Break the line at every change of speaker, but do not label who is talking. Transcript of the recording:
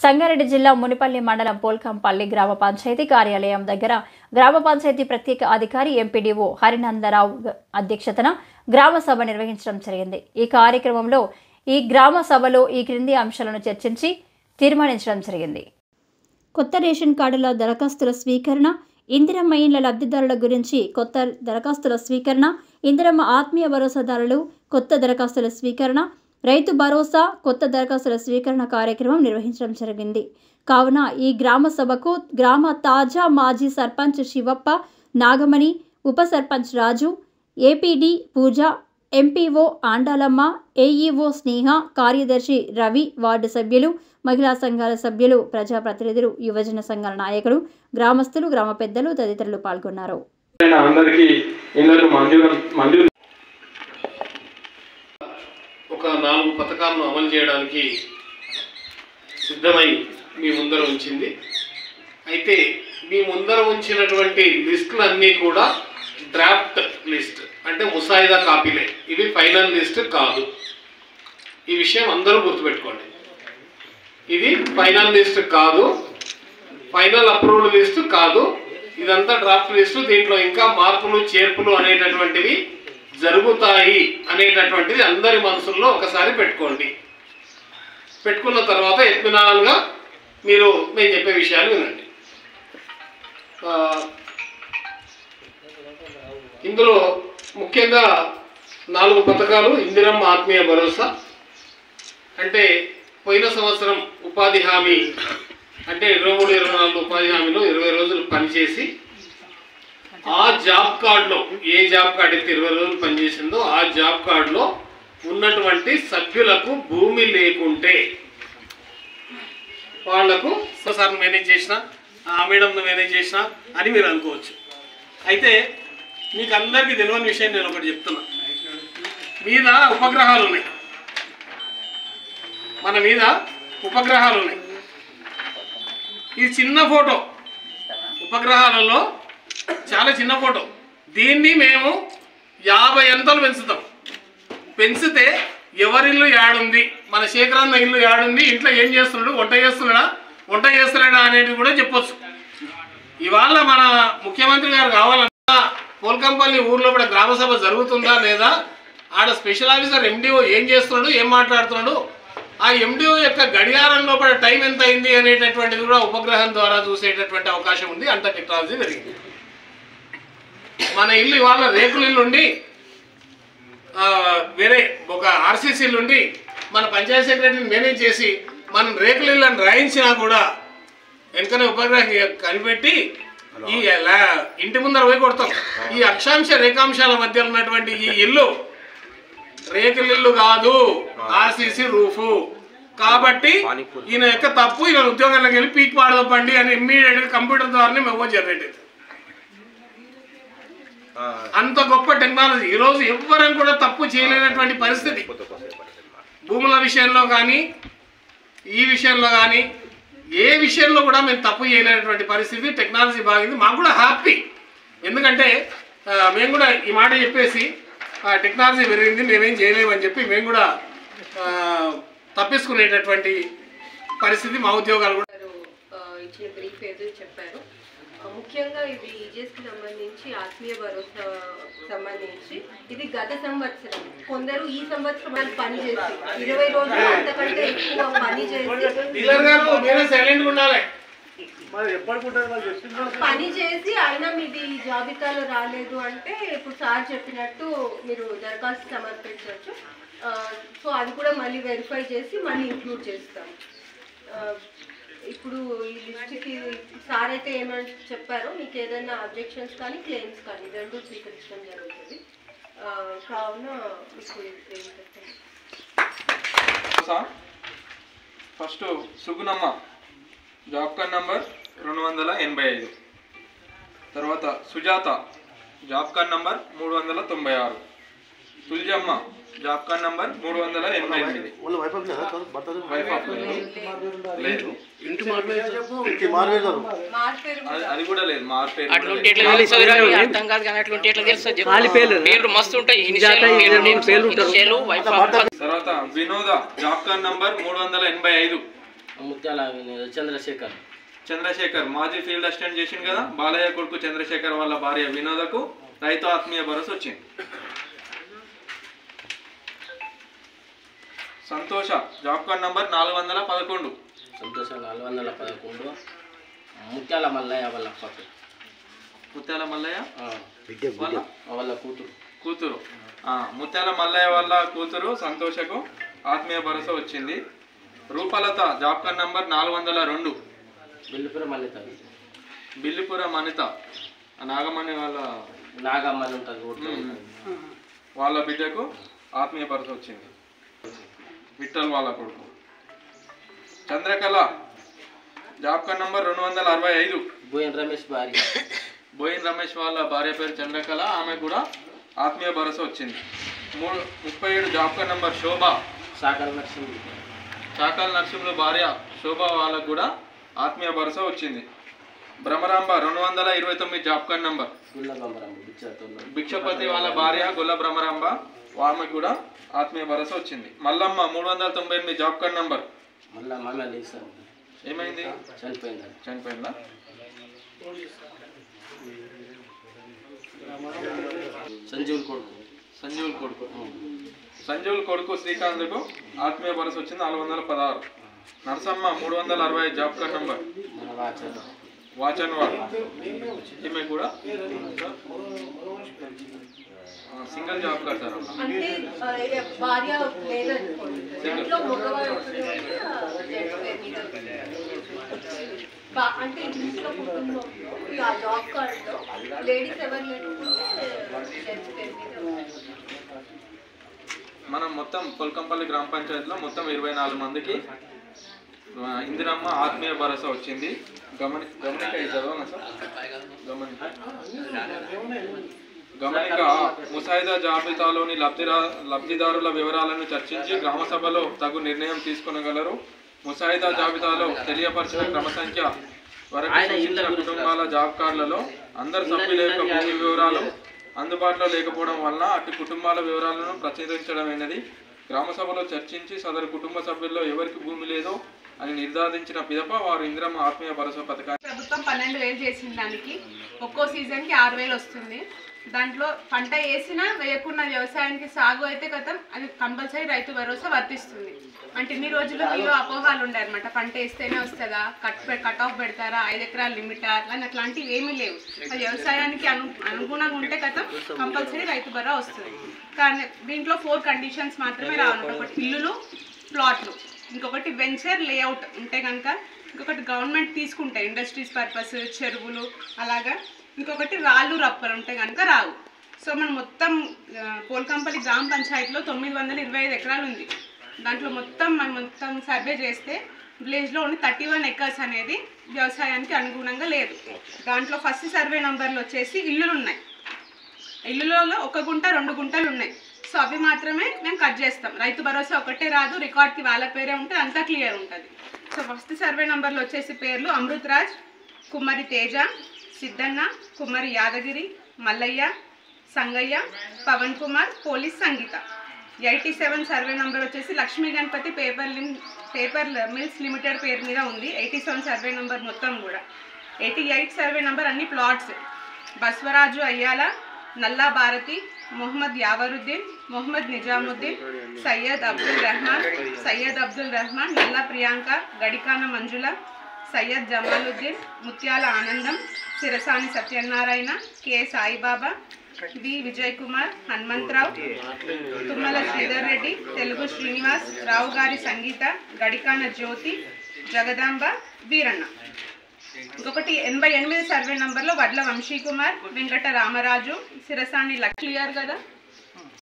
సంగారెడ్డి జిల్లా మునిపల్లి మండలం పోల్కంపల్లి గ్రామ పంచాయతీ కార్యాలయం దగ్గర గ్రామ పంచాయతీ ప్రత్యేక అధికారి ఎంపీడీఓ హరినందరావు అధ్యక్షతన గ్రామ సభ నిర్వహించడం జరిగింది. ఈ కార్యక్రమంలో ఈ గ్రామ సభలో ఈ క్రింది అంశాలను చర్చించి తీర్మానించడం జరిగింది. కొత్త రేషన్ కార్డుల దరఖాస్తుల స్వీకరణ, ఇందిరమ్మ ఇండ్ల లబ్ధిదారుల గురించి కొత్త దరఖాస్తుల స్వీకరణ, ఇందిరమ్మ ఆత్మీయ భరోసాదారులు కొత్త దరఖాస్తుల స్వీకరణ, రైతు భరోసా కొత్త దరఖాస్తుల స్వీకరణ కార్యక్రమం నిర్వహించడం జరిగింది. కావున ఈ గ్రామ సభకు గ్రామ తాజా మాజీ సర్పంచ్ శివప్ప, నాగమణి, ఉప సర్పంచ్ రాజు, ఏపీడీ పూజ, ఎంపీఓ ఆండాలమ్మ, ఏఈఓ స్నేహ, కార్యదర్శి రవి, వార్డు సభ్యులు, మహిళా సంఘాల సభ్యులు, ప్రజాప్రతినిధులు, యువజన సంఘాల నాయకులు, గ్రామస్తులు, గ్రామ పెద్దలు తదితరులు పాల్గొన్నారు.
ఒక 4 పథకాలను అమలు చేయడానికి సిద్ధమై మీ ముందర ఉంచింది. అయితే మీ ముందర ఉంచినటువంటి లిస్టులన్నీ కూడా డ్రాఫ్ట్ లిస్ట్, అంటే ముసాయిదా కాపీలే. ఇవి ఫైనల్ లిస్ట్ కాదు. ఈ విషయం అందరూ గుర్తుపెట్టుకోండి. ఇది ఫైనల్ లిస్ట్ కాదు, ఫైనల్ అప్రూవ్డ్ లిస్ట్ కాదు. ఇదంతా డ్రాఫ్ట్ లిస్టు. దీంట్లో ఇంకా మార్పులు చేర్పులు అనేటటువంటివి జరుగుతాయి అనేటటువంటిది అందరి మనసుల్లో ఒకసారి పెట్టుకోండి. పెట్టుకున్న తర్వాత ఎత్మినాలుగా మీరు నేను చెప్పే విషయాలు వినండి. ఇందులో ముఖ్యంగా 4 పథకాలు. ఇందిరమ్మ ఆత్మీయ భరోసా అంటే పోయిన సంవత్సరం ఉపాధి హామీ అంటే 23-24 ఉపాధి హామీలో 20 రోజులు పనిచేసి ఆ జాబ్ కార్డులో, ఏ జాబ్ కార్డు అయితే 20 రోజులు పనిచేసిందో ఆ జాబ్ కార్డులో ఉన్నటువంటి సభ్యులకు భూమి లేకుంటే వాళ్లకు సార్ మేనేజ్ చేసిన, ఆ మేడంను మేనేజ్ చేసిన అని మీరు అనుకోవచ్చు. అయితే మీకు అందరికీ తెలియని విషయం నేను ఒకటి చెప్తున్నా. మీద ఉపగ్రహాలు ఉన్నాయి, మన మీద ఉపగ్రహాలు ఉన్నాయి. ఇది చిన్న ఫోటో, ఉపగ్రహాలలో చాలా చిన్న ఫోటో. దీన్ని మేము 50 అంతలు పెంచుతాం. పెంచితే ఎవరిల్లు యాడుంది, మన శేఖరన్న ఇల్లు యాడుంది, ఇంట్లో ఏం చేస్తున్నాడు, వంట చేస్తున్నాడా అనేది కూడా చెప్పొచ్చు. ఇవాళ మన ముఖ్యమంత్రి గారు కావాలన్నా పోల్కంపల్లి ఊర్లో కూడా గ్రామసభ జరుగుతుందా లేదా, ఆడ స్పెషల్ ఆఫీసర్ ఎండిఓ ఏం చేస్తున్నాడు, ఏం మాట్లాడుతున్నాడు, ఆ ఎండిఓ యొక్క గడియారంలో కూడా టైం ఎంత అయింది అనేటటువంటిది కూడా ఉపగ్రహం ద్వారా చూసేటటువంటి అవకాశం ఉంది. అంత టెక్నాలజీ పెరిగింది. మన ఇల్లు ఇవాళ రేకుల ఇల్లు ఉండి వేరే ఒక ఆర్సీసీ నుండి మన పంచాయతీ సెక్రటరీని మేనేజ్ చేసి మనం రేకుల ఇళ్ళని రాయించినా కూడా వెనుకనే ఉపగ్రహం కనిపెట్టి ఈ ఇంటి ముందర పోయి కొడతాం. ఈ అక్షాంశ రేఖాంశాల మధ్య ఉన్నటువంటి ఈ ఇల్లు రేకుల ఇల్లు కాదు, ఆర్సీసీ రూఫు. కాబట్టి ఈయన యొక్క తప్పు, ఈయన ఉద్యోగాలకు వెళ్ళి పీక్ పాడదప్పండి అని ఇమ్మీడియట్గా కంప్యూటర్ ద్వారానే మెమో జనరేట్ అవుతుంది. అంత గొప్ప టెక్నాలజీ. ఈరోజు ఎవ్వరం కూడా తప్పు చేయలేనటువంటి పరిస్థితి. భూముల విషయంలో కానీ, ఈ విషయంలో కానీ, ఏ విషయంలో కూడా మేము తప్పు చేయలేనటువంటి పరిస్థితి. టెక్నాలజీ బాగుంది, మాకు కూడా హ్యాపీ. ఎందుకంటే మేము కూడా ఈ మాట చెప్పేసి టెక్నాలజీ పెరిగింది, మేమేం చేయలేమని చెప్పి మేము కూడా తప్పించుకునేటటువంటి పరిస్థితి. మా ఉద్యోగాలు కూడా
ఇచ్చిన బ్రీఫ్ ఏదో చెప్పారు. ముఖ్యంగా ఇది ఈజీఎస్కి సంబంధించి, ఆత్మీయ భరోసా సంబంధించి ఇది గత సంవత్సరం కొందరు ఈ సంవత్సరం పని చేసి 20 రోజులు అంతకంటే ఎక్కువ పని చేసి అయినా మీది జాబితాలో రాలేదు అంటే ఇప్పుడు సార్ చెప్పినట్టు మీరు దరఖాస్తు సమర్పించవచ్చు. సో అది కూడా మళ్ళీ వెరిఫై చేసి మళ్ళీ ఇంక్లూడ్ చేస్తాం. ఇప్పుడు ఈ లిస్ట్కి సార్ అయితే ఏమంటే చెప్పారో, మీకు ఏదైనా అబ్జెక్షన్స్ కానీ క్లెయిమ్స్ కానీ 2 స్వీకరించడం జరుగుతుంది. కావున
first Sugunamma job card number 285. తర్వాత Sujatha job card number 396. Tuljamma job card number 388. అది కూడా లేదు, మార్పేరు. తర్వాత వినోద జాబ్ కార్డ్ నంబర్ 385.
ముత్యాల చంద్రశేఖర్.
చంద్రశేఖర్ మాజీ ఫీల్డ్ అసిస్టెంట్ చేసిండు కదా. బాలయ్య కొడుకు చంద్రశేఖర్ వాళ్ళ భార్య వినోదకు రైతు ఆత్మీయ భరోసా వచ్చింది. సంతోష జాబ్ కార్డ్ నంబర్ 411.
సంతోష 411. ముత్యాల మల్లయ్య వాళ్ళ పట్టు.
ముత్యాల మల్లయ్య
వాళ్ళ కూతురు.
ముత్యాల మల్లయ్య వాళ్ళ కూతురు సంతోషకు ఆత్మీయ భరోసా వచ్చింది. Roopalatha job card number 402. Billipuram Anitha Nagamani
నాగమ్మని ఉంటుంది.
వాళ్ళ బిడ్డకు ఆత్మీయ భరోసా వచ్చింది. విఠల్ వాళ్ళ కొడుకు. Chandrakala job card number 265. Boyin Ramesh వాళ్ళ భార్య పేరు చంద్రకళ, ఆమె కూడా ఆత్మీయ భరోసా వచ్చింది. 37 job card number Shobha. Chakal నరసింహుల భార్య శోభ వాళ్ళకు కూడా ఆత్మీయ భరోసా వచ్చింది. Bhramaramba 229 job card number. Bhikshapathi వాళ్ళ భార్య గొల్ల భ్రమరాంబ, ఆమెకు కూడా ఆత్మీయ భరోసా వచ్చింది. Mallamma 398 job card number. ఏమైంది? చనిపోయిందా? సంజీవుల కొడుకు శ్రీకాంత్కు ఆత్మీయ భరోసా వచ్చింది 416. Narasamma 360 job card number. Vachanwad, ఈమె కూడా సింగిల్ జాబ్ కార్డ్ సార్.
అంటే భార్య లేదనుకోండి, ఇంట్లో మగవాడు అంటే ఇంట్లో కుటుంబం ఆ జాబ్ కార్డులో లేడీస్ ఎవరు లేకపోతే
మనం మొత్తం పొల్కంపల్లి గ్రామ పంచాయతీలో మొత్తం 24 మందికి ఇందిరమ్మ ఆత్మీయ భరోసా వచ్చింది. గమనిక ముసాయిదా జాబితాలోని లబ్ధిదారుల వివరాలను చర్చించి గ్రామ సభలో తగు నిర్ణయం తీసుకొనగలరు. ముసాయిదా జాబితాలో తెలియపరిచిన క్రమ సంఖ్య వరకు సూచించిన కుటుంబాల జాబ్ కార్డులలో అందరు సభ్యుల యొక్క భూమి వివరాలు అందుబాటులో లేకపోవడం వలన అటు కుటుంబాల వివరాలను ప్రచురించడమైనది. గ్రామ సభలో చర్చించి సదరు కుటుంబ సభ్యుల్లో ఎవరికి భూమి లేదో అని నిర్ధారించిన పిదప వారు ఇందిరమ్మ ఆత్మీయ భరోసా పథకాన్ని
ప్రభుత్వం 12,000 చేసిన దానికి ఒక్కో సీజన్కి 6,000 వస్తుంది. దాంట్లో పంట వేసినా వేయకున్న వ్యవసాయానికి సాగు అయితే కథం అది కంపల్సరీ రైతు భరోసా వర్తిస్తుంది. అంటే ఇన్ని రోజులు మీలో అపోహాలు ఉండే అనమాట, పంట వేస్తేనే వస్తుందా, కట్ ఆఫ్ పెడతారా, 5 ఎకరాల లిమిటా అని అట్లాంటివి ఏమీ లేవు. అది వ్యవసాయానికి అనుగుణంగా ఉంటే కథం కంపల్సరీ రైతు భరోసా వస్తుంది. కానీ దీంట్లో 4 కండిషన్స్ మాత్రమే రావాలి. ఒకటి ఇల్లులు, ప్లాట్లు, ఇంకొకటి వెంచర్ లేఅవుట్ ఉంటే కనుక, ఇంకొకటి గవర్నమెంట్ తీసుకుంటే ఇండస్ట్రీస్ పర్పస్ చెరువులు అలాగా, ఇంకొకటి రాళ్ళు రప్పలు ఉంటే కనుక రావు. సో మనం మొత్తం పోల్కంపల్లి గ్రామ పంచాయతీలో 925 ఎకరాలు ఉంది. దాంట్లో మొత్తం సర్వే చేస్తే విలేజ్లో ఓన్లీ 31 ఎకర్స్ అనేది వ్యవసాయానికి అనుగుణంగా లేదు. దాంట్లో ఫస్ట్ సర్వే నంబర్లు వచ్చేసి ఇల్లులు ఉన్నాయి. ఇల్లులలో 1 గుంట 2 గుంటలు ఉన్నాయి. సో అవి మాత్రమే మేము కట్ చేస్తాం. రైతు భరోసా ఒకటే రాదు, రికార్డ్కి వాళ్ళ పేరే ఉంటుంది, అంతా క్లియర్ ఉంటుంది. సో ఫస్ట్ సర్వే నంబర్లు వచ్చేసి పేర్లు అమృతరాజ్, కుమ్మరి Teja, Siddhanna, Kummari Yadagiri, Mallaiah, Sangaiah, Pavan Kumar, police Sangeetha. 87 survey number వచ్చేసి Lakshmi Ganapathi paper mills limited పేరు మీద ఉంది. 87 సర్వే నంబర్ మొత్తం కూడా. 88 సర్వే నంబర్ అన్ని ప్లాట్స్. బస్వరాజు అయ్యాల, నల్లా భారతి, మొహమ్మద్ యావరుద్దీన్, మొహమ్మద్ నిజాముద్దీన్, సయ్యద్ అబ్దుల్ రెహమాన్, నల్లా ప్రియాంక, గడికాన మంజుల, సయ్యద్ జమాలుద్దీన్, ముత్యాల ఆనందం, సిరసాని సత్యనారాయణ, కె సాయిబాబా, వి విజయ్ కుమార్, హనుమంతరావు, తుమ్మల శ్రీధర్ రెడ్డి, తెలుగు శ్రీనివాస్, రావు గారి సంగీత, గడికాన జ్యోతి, జగదాంబ, వీరన్న. ఇంకొకటి 88 సర్వే నంబర్లో వడ్ల వంశీకుమార్, వెంకట రామరాజు, సిరసాని క్లియర్ కదా.